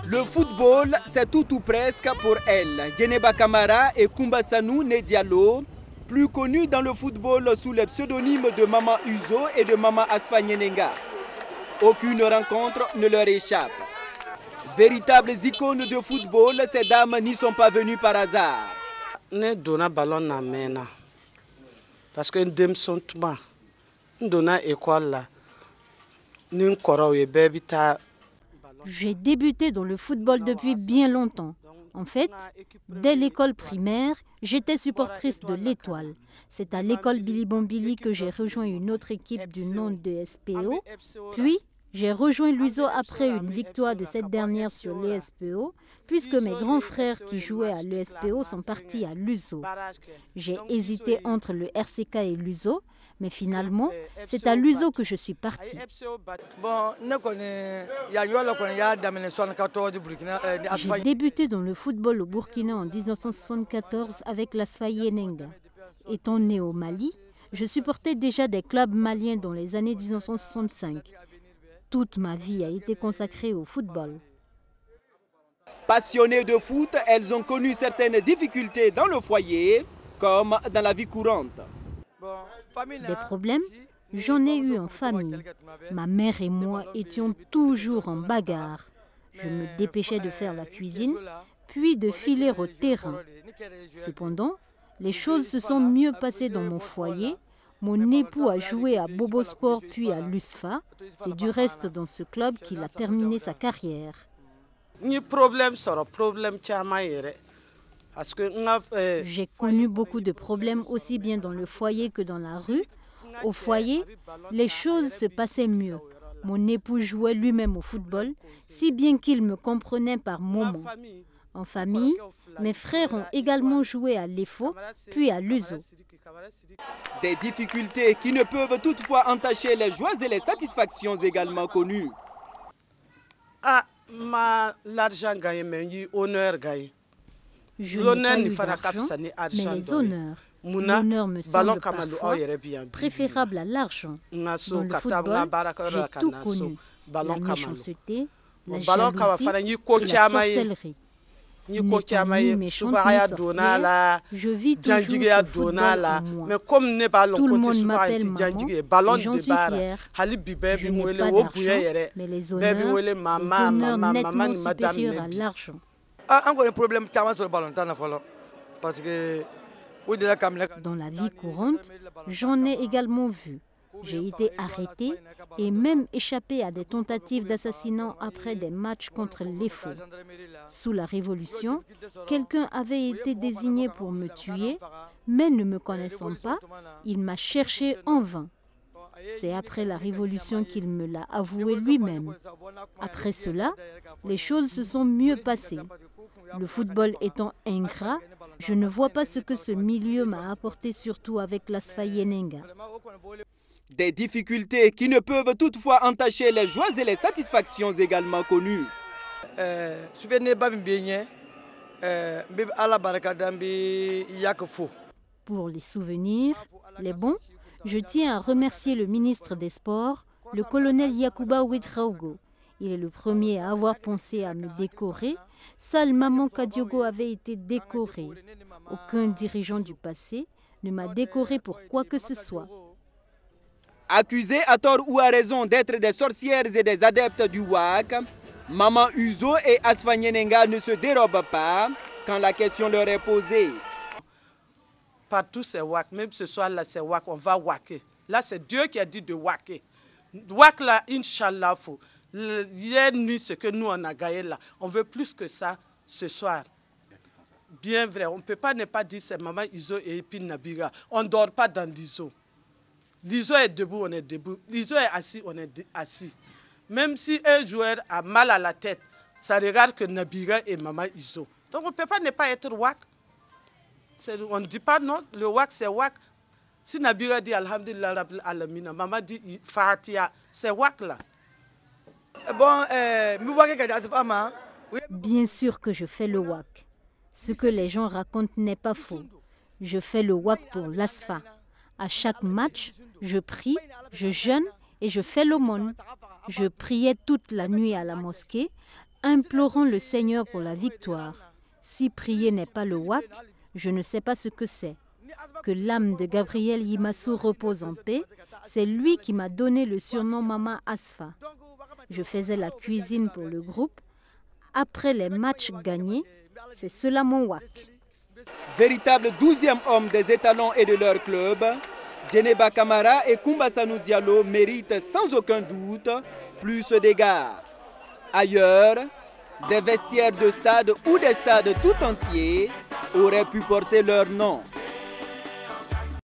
Le football, c'est tout ou presque pour elle. Geneba Kamara et Koumba Sanou Diallo, plus connus dans le football sous les pseudonymes de Maman Uzo et de Maman Asfa Nyenenga. Aucune rencontre ne leur échappe. Véritables icônes de football, ces dames n'y sont pas venues par hasard. Ne donna ballon na mena parce que ndem sont ma donna école là ni koro ye bebita. J'ai débuté dans le football depuis bien longtemps. En fait, dès l'école primaire, j'étais supportrice de l'Étoile. C'est à l'école Billy Bombili que j'ai rejoint une autre équipe du nom de SPO. Puis, j'ai rejoint l'USO après une victoire de cette dernière sur l'ESPO, puisque mes grands frères qui jouaient à l'ESPO sont partis à l'USO. J'ai hésité entre le RCK et l'USO, mais finalement, c'est à l'USO que je suis partie. J'ai débuté dans le football au Burkina en 1974 avec l'Asfa Nyenenga. Étant né au Mali, je supportais déjà des clubs maliens dans les années 1965. Toute ma vie a été consacrée au football. Passionnées de foot, elles ont connu certaines difficultés dans le foyer, comme dans la vie courante. Des problèmes, j'en ai eu en famille. Ma mère et moi étions toujours en bagarre. Je me dépêchais de faire la cuisine, puis de filer au terrain. Cependant, les choses se sont mieux passées dans mon foyer. Mon époux a joué à Bobo Sport puis à l'USFA. C'est du reste dans ce club qu'il a terminé sa carrière. J'ai connu beaucoup de problèmes aussi bien dans le foyer que dans la rue. Au foyer, les choses se passaient mieux. Mon époux jouait lui-même au football, si bien qu'il me comprenait par moments. En famille, mes frères ont également joué à l'EFO, puis à l'USO. Des difficultés qui ne peuvent toutefois entacher les joies et les satisfactions également connues. Ah, l'argent gagné, mais l'honneur gagné. Je n'ai pas eu d'argent, mais les honneurs. L'honneur me semble parfois préférable à l'argent. Dans le football, j'ai tout connu. La méchanceté, la jalousie, la sorcellerie. N'étant ni méchante ni sorcière, je vis toujours ce football en moi. Tout le monde m'appelle maman et j'en suis fière. Je n'ai pas d'argent, mais les honneurs nettement supérieurs à l'argent. Dans la vie courante, j'en ai également vu. J'ai été arrêtée et même échappée à des tentatives d'assassinat après des matchs contre l'EFO. Sous la Révolution, quelqu'un avait été désigné pour me tuer, mais ne me connaissant pas, il m'a cherché en vain. C'est après la Révolution qu'il me l'a avoué lui-même. Après cela, les choses se sont mieux passées. Le football étant ingrat, je ne vois pas ce que ce milieu m'a apporté, surtout avec l'Asfa Nyenenga. Des difficultés qui ne peuvent toutefois entacher les joies et les satisfactions également connues. Pour les souvenirs, les bons, je tiens à remercier le ministre des Sports, le colonel Yacouba Ouedraogo. Il est le premier à avoir pensé à me décorer. Seule Maman Kadiogo avait été décorée. Aucun dirigeant du passé ne m'a décoré pour quoi que ce soit. Accusées à tort ou à raison d'être des sorcières et des adeptes du WAC, Maman Uzo et Asfa Nyenenga ne se dérobent pas quand la question leur est posée. Partout c'est WAC, même ce soir là c'est WAC, on va WACer. Là c'est Dieu qui a dit de WACer. WAC là, Inch'Allah, hier nuit ce que nous on a gagné là, on veut plus que ça ce soir. Bien vrai, on ne peut pas ne pas dire c'est Maman Uzo et Epine Nabiga. On ne dort pas dans l'ISO. L'ISO est debout, on est debout. L'ISO est assis, on est assis. Même si un joueur a mal à la tête, ça regarde que Nabiga et Maman Iso. Donc on ne peut pas ne pas être WAC. On ne dit pas non, le WAC c'est WAC. Si Nabiga dit Alhamdulillah Rabbil Alamina, Maman dit Fatiha, c'est WAC là. Bien sûr que je fais le WAC. Ce que les gens racontent n'est pas faux. Je fais le WAC pour l'ASFA. À chaque match, je prie, je jeûne et je fais l'aumône. Je priais toute la nuit à la mosquée. implorant le Seigneur pour la victoire. Si prier n'est pas le WAC, je ne sais pas ce que c'est. Que l'âme de Gabriel Yimassou repose en paix, c'est lui qui m'a donné le surnom Maman Asfa. Je faisais la cuisine pour le groupe. Après les matchs gagnés, c'est cela mon WAC. Véritable 12e homme des étalons et de leur club, Djeneba Camara et Koumba Sanou Diallo méritent sans aucun doute plus d'égards. Ailleurs, des vestiaires de stade ou des stades tout entiers auraient pu porter leur nom.